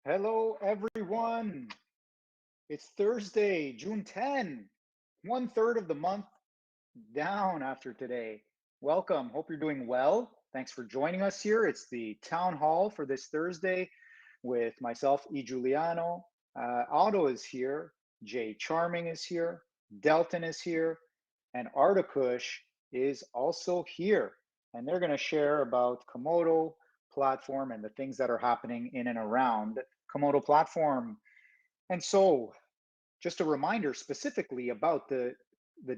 Hello, everyone. It's Thursday, June 10, 1/3 of the month down after today. Welcome. Hope you're doing well. Thanks for joining us here. It's the Town Hall for this Thursday with myself, E. Giuliano. Otto is here. Jay Charming is here. Delton is here. And Articush is also here. And they're going to share about Komodo platform and the things that are happening in and around Komodo platform. And so, just a reminder specifically about the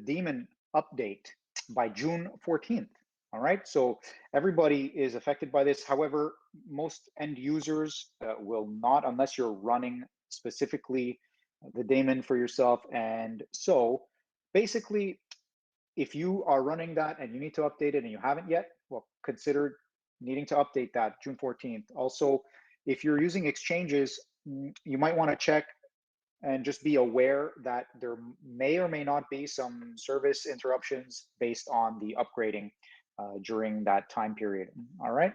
Daemon update by June 14th. All right, so everybody is affected by this. However, most end users will not, unless you're running specifically the daemon for yourself. And so basically, if you are running that and you need to update it and you haven't yet, well, consider needing to update that June 14th. Also, if you're using exchanges, you might want to check and just be aware that there may or may not be some service interruptions based on the upgrading during that time period. All right.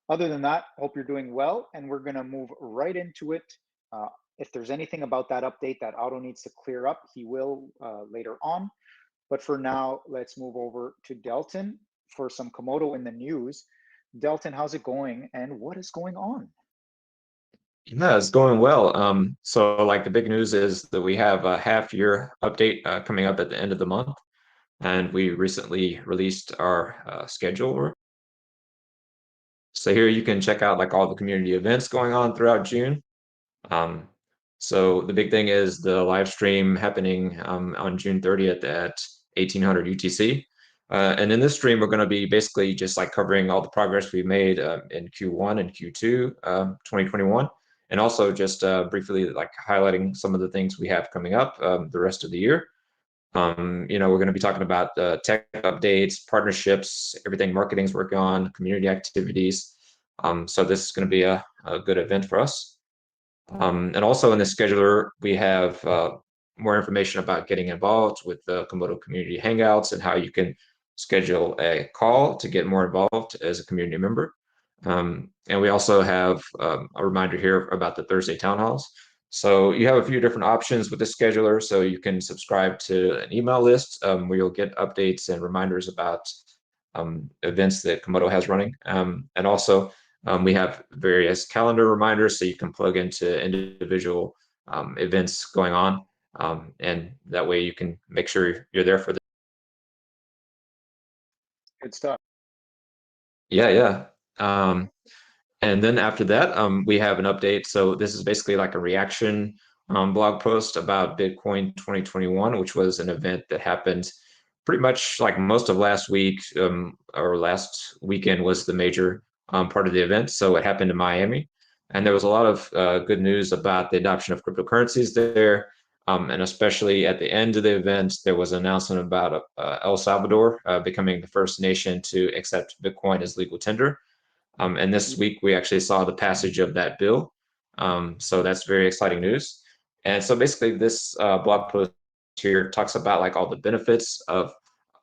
Other than that, hope you're doing well, and we're going to move right into it. If there's anything about that update that Otto needs to clear up, he will later on. But for now, let's move over to Delton for some Komodo in the news. Delton, how's it going, and what is going on? Yeah, it's going well. So like the big news is that we have a half-year update coming up at the end of the month, and we recently released our schedule. So here you can check out like all the community events going on throughout June. Um, so the big thing is the live stream happening on June 30th at 1800 UTC. And in this stream, we're going to be basically just like covering all the progress we made in Q1 and Q2 2021. And also just briefly like highlighting some of the things we have coming up the rest of the year. We're going to be talking about tech updates, partnerships, everything marketing's working on, community activities. So this is going to be a good event for us. And also in the scheduler, we have more information about getting involved with the Komodo community hangouts and how you can schedule a call to get more involved as a community member. And we also have a reminder here about the Thursday town halls. So you have a few different options with the scheduler. So you can subscribe to an email list where you'll get updates and reminders about events that Komodo has running. And also we have various calendar reminders so you can plug into individual events going on. And that way you can make sure you're there for the. Good stuff. Yeah. And then after that, we have an update. So this is basically like a reaction blog post about Bitcoin 2021, which was an event that happened pretty much like most of last week or last weekend was the major part of the event. So it happened in Miami. And there was a lot of good news about the adoption of cryptocurrencies there. And especially at the end of the event, there was an announcement about El Salvador becoming the first nation to accept Bitcoin as legal tender. And this week we actually saw the passage of that bill. So that's very exciting news. And so basically this blog post here talks about like all the benefits of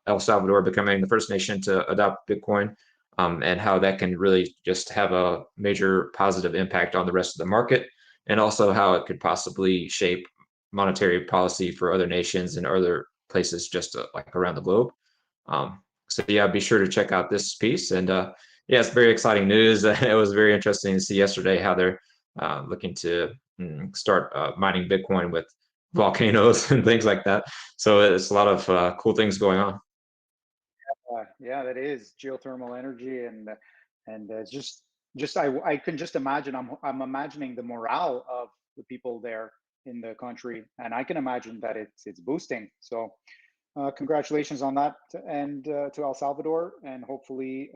El Salvador becoming the first nation to adopt Bitcoin and how that can really just have a major positive impact on the rest of the market, and also how it could possibly shape monetary policy for other nations and other places just like around the globe. So yeah, be sure to check out this piece. And yeah, it's very exciting news. It was very interesting to see yesterday how they're looking to start mining Bitcoin with volcanoes and things like that. So it's a lot of cool things going on. Yeah, that is geothermal energy, and just I can just imagine. I'm imagining the morale of the people there in the country, and I can imagine that it's boosting. So, congratulations on that, and to El Salvador, and hopefully,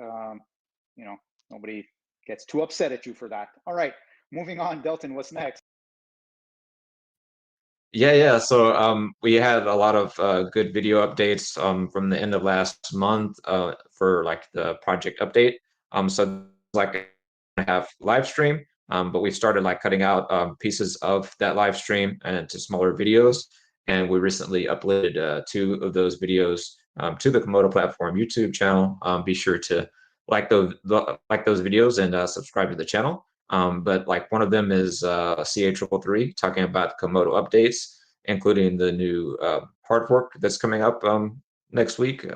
nobody gets too upset at you for that. All right, moving on, Delton. What's next? Yeah. So we had a lot of good video updates from the end of last month for like the project update. So like I have live stream, but we started like cutting out pieces of that live stream and into smaller videos. And we recently uploaded 2 of those videos to the Komodo platform YouTube channel. Be sure to like those videos and subscribe to the channel. But like one of them is CA333 talking about Komodo updates, including the new hard fork that's coming up next week.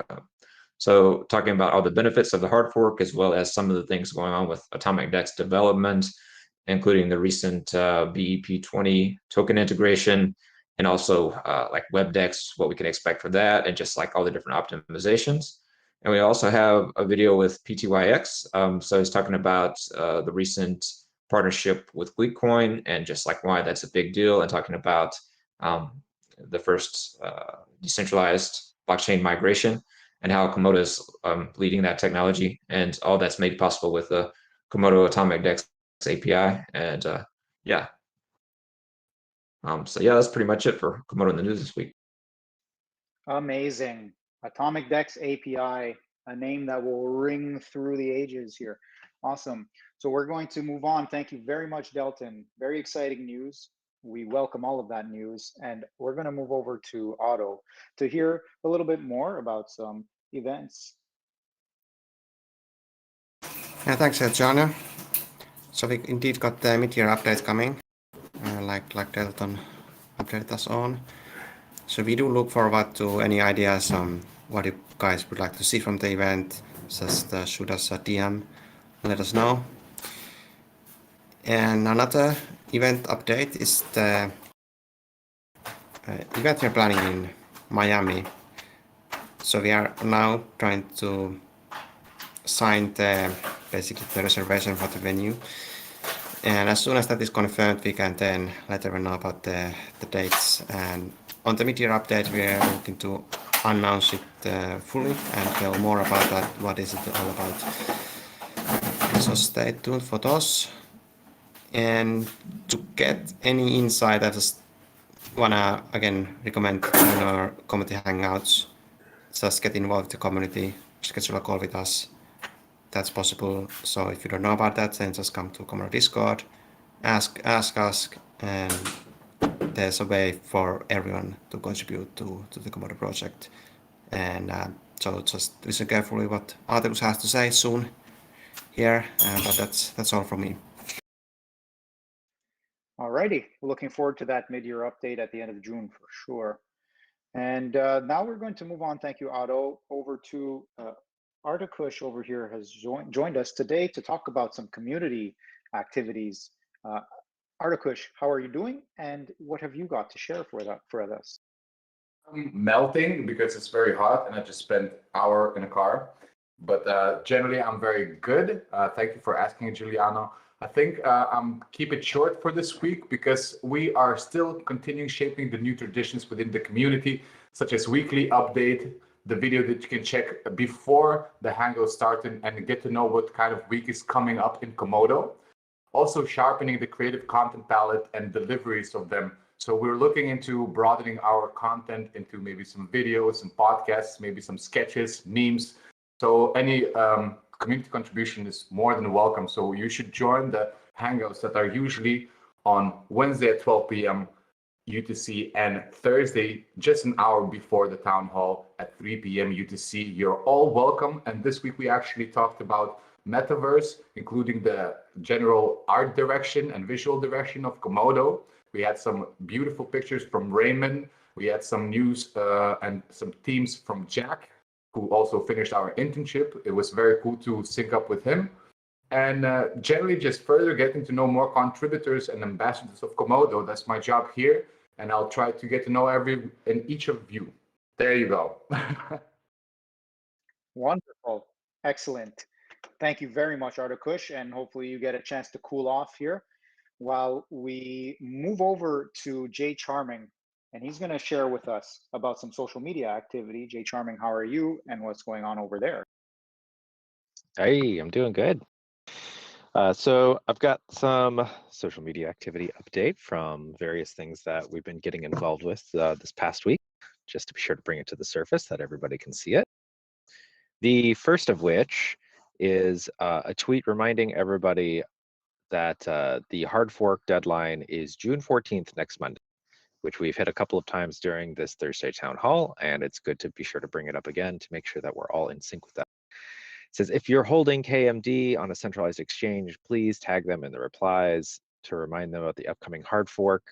So talking about all the benefits of the hard fork, as well as some of the things going on with Atomic DEX development, including the recent BEP20 token integration, and also like WebDex, what we can expect for that, and just like all the different optimizations. And we also have a video with PTYX. So he's talking about the recent partnership with Gleekcoin and just like why that's a big deal, and talking about the first decentralized blockchain migration and how Komodo is leading that technology, and all that's made possible with the Komodo Atomic DEX API. And yeah, so yeah, that's pretty much it for Komodo in the news this week. Amazing. Atomic DEX API, a name that will ring through the ages here. Awesome. So we're going to move on. Thank you very much, Delton. Very exciting news. We welcome all of that news. And we're going to move over to Otto to hear a little bit more about some events. Yeah, thanks, John. So we indeed got the mid-year update coming, like Delton updated us on. So we do look forward to any ideas on what you guys would like to see from the event. Just shoot us a DM, let us know. And another event update is the event we're planning in Miami. So we are now trying to sign basically the reservation for the venue. And as soon as that is confirmed, we can then let everyone know about the dates. And on the mid-year update, we are looking to announce it fully and tell more about that, what is it all about. So stay tuned for those. And to get any insight, I just wanna again recommend in our community hangouts, just get involved with the community, schedule a call with us. That's possible. So if you don't know about that, then just come to Komodo Discord, ask us, and there's a way for everyone to contribute to the Komodo project. And so just listen carefully what Artemis has to say soon here, but that's all from me. Alrighty, looking forward to that mid-year update at the end of June for sure. And now we're going to move on. Thank you, Otto. Over to Artakush over here has joined us today to talk about some community activities. Artakush, how are you doing? And what have you got to share for us? I'm melting because it's very hot and I just spent an hour in a car. But generally, I'm very good. Thank you for asking, Giuliano. I think I'm keep it short for this week because we are still continuing shaping the new traditions within the community, such as weekly update, the video that you can check before the hangout started and get to know what kind of week is coming up in Komodo. Also sharpening the creative content palette and deliveries of them. So we're looking into broadening our content into maybe some videos, some podcasts, maybe some sketches, memes. So any community contribution is more than welcome. So you should join the hangouts that are usually on Wednesday at 12 p.m. UTC and Thursday, just an hour before the town hall at 3 p.m. UTC. You're all welcome. And this week we actually talked about metaverse, including the general art direction and visual direction of Komodo. We had some beautiful pictures from Raymond. We had some news and some teams from Jack, who also finished our internship. It was very cool to sync up with him. And generally just further getting to know more contributors and ambassadors of Komodo. That's my job here. And I'll try to get to know every and each of you. There you go. Wonderful. Excellent. Thank you very much, Artakush, and hopefully you get a chance to cool off here while we move over to Jay Charming, and he's going to share with us about some social media activity. Jay Charming, how are you and what's going on over there? Hey, I'm doing good. So I've got some social media activity update from various things that we've been getting involved with this past week, just to be sure to bring it to the surface that everybody can see it. The first of which is a tweet reminding everybody that the hard fork deadline is June 14th next Monday, which we've hit a couple of times during this Thursday town hall, and it's good to be sure to bring it up again to make sure that we're all in sync with that. says, if you're holding KMD on a centralized exchange, please tag them in the replies to remind them about the upcoming hard fork.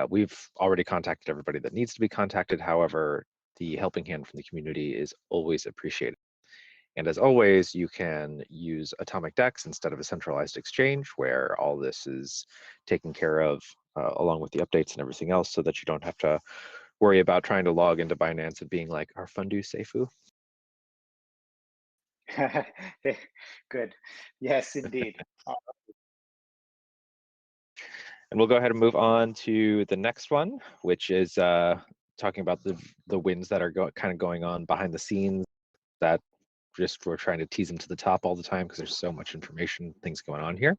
We've already contacted everybody that needs to be contacted. However, the helping hand from the community is always appreciated. And as always, you can use Atomic DEX instead of a centralized exchange where all this is taken care of along with the updates and everything else, so that you don't have to worry about trying to log into Binance and being like, our fundu Seifu? Good. Yes, indeed. And we'll go ahead and move on to the next one, which is talking about the wins that are kind of going on behind the scenes that just we're trying to tease them to the top all the time because there's so much information, things going on here.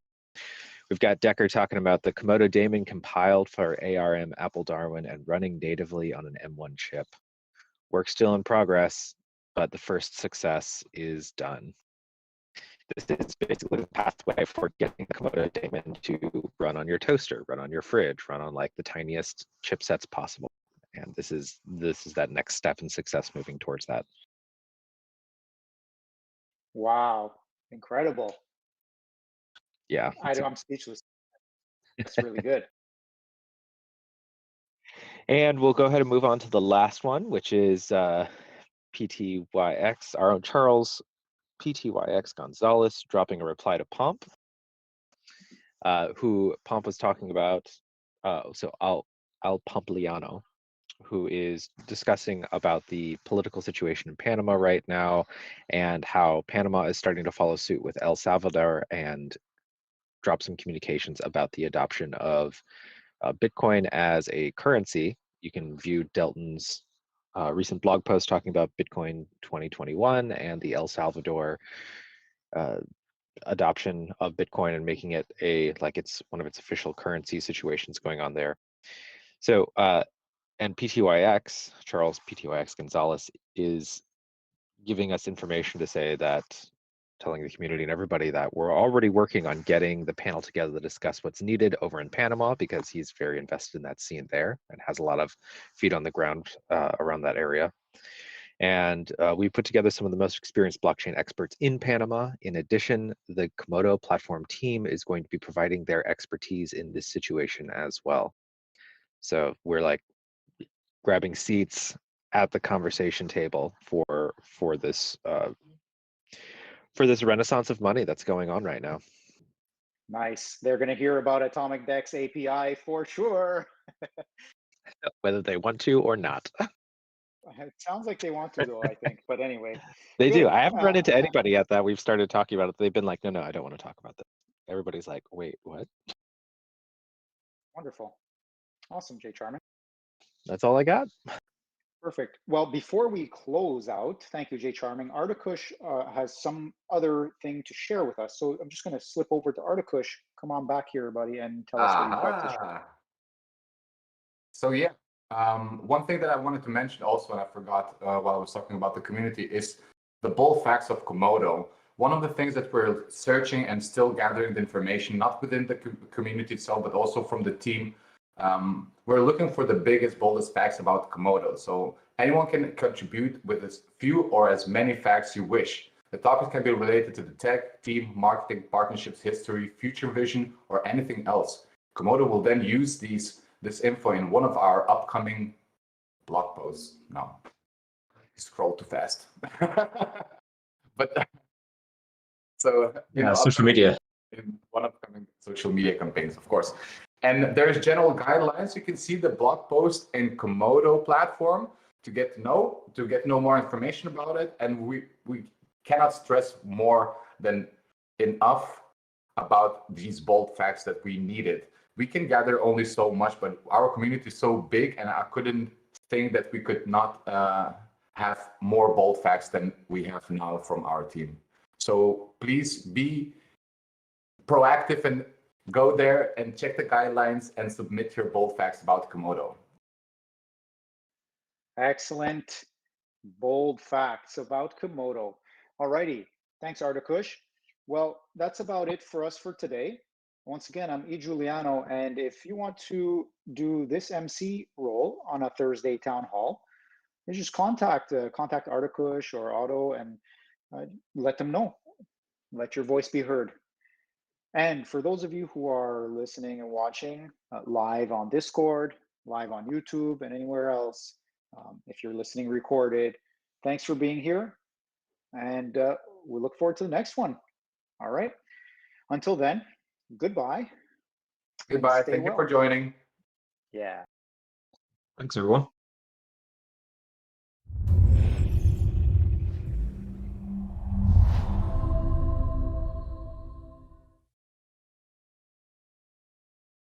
We've got Decker talking about the Komodo Daemon compiled for ARM Apple Darwin and running natively on an M1 chip. Work still in progress, but the first success is done. This is basically the pathway for getting the Komodo Daemon to run on your toaster, run on your fridge, run on like the tiniest chipsets possible. And this is that next step in success moving towards that. Wow, incredible. Yeah. I'm speechless. It's really good. And we'll go ahead and move on to the last one, which is PTYX, our own Charles PTYX Gonzalez dropping a reply to Pomp, who Pomp was talking about, so Al Pompliano, who is discussing about the political situation in Panama right now and how Panama is starting to follow suit with El Salvador and drop some communications about the adoption of Bitcoin as a currency. You can view Delton's recent blog post talking about Bitcoin 2021 and the El Salvador adoption of Bitcoin and making it it's one of its official currency situations going on there. So and PTYX, Charles PTYX Gonzalez, is giving us information to say that, telling the community and everybody that we're already working on getting the panel together to discuss what's needed over in Panama, because he's very invested in that scene there and has a lot of feet on the ground around that area. And we put together some of the most experienced blockchain experts in Panama. In addition, the Komodo platform team is going to be providing their expertise in this situation as well. So we're like grabbing seats at the conversation table for this renaissance of money that's going on right now. Nice. They're going to hear about Atomic DEX API for sure. Whether they want to or not. It sounds like they want to, though, I think. But anyway. They good. do. I haven't run into anybody yet that we've started talking about it. They've been like, no, I don't want to talk about this. Everybody's like, wait, what? Wonderful. Awesome, Jay Charman. That's all I got. Perfect. Well, before we close out, thank you, Jay Charming. Articush has some other thing to share with us. So I'm just going to slip over to Articush. Come on back here, buddy, and tell us what you've got to share. So yeah, one thing that I wanted to mention also, and I forgot while I was talking about the community, is the bold facts of Komodo. One of the things that we're searching and still gathering the information, not within the community itself, but also from the team, we're looking for the biggest, boldest facts about Komodo. So anyone can contribute with as few or as many facts you wish. The topics can be related to the tech, team, marketing, partnerships, history, future vision, or anything else. Komodo will then use this info in one of our upcoming blog posts. No, scroll too fast. But so social media. In one upcoming social media campaigns, of course. And there's general guidelines. You can see the blog post in Komodo platform to get to know more information about it. And we cannot stress more than enough about these bold facts that we needed. We can gather only so much, but our community is so big, and I couldn't think that we could not have more bold facts than we have now from our team. So please be proactive and go there and check the guidelines and submit your bold facts about Komodo. Excellent. Bold facts about Komodo. Alrighty. Thanks, Articush. Well, that's about it for us for today. Once again, I'm E. Giuliano, and if you want to do this MC role on a Thursday town hall, you just contact Articush or Otto, and let them know. Let your voice be heard. And for those of you who are listening and watching live on Discord, live on YouTube, and anywhere else, if you're listening recorded, thanks for being here. And we look forward to the next one. All right. Until then, goodbye. Goodbye. Stay Thank you for well. joining. Yeah. Thanks, everyone.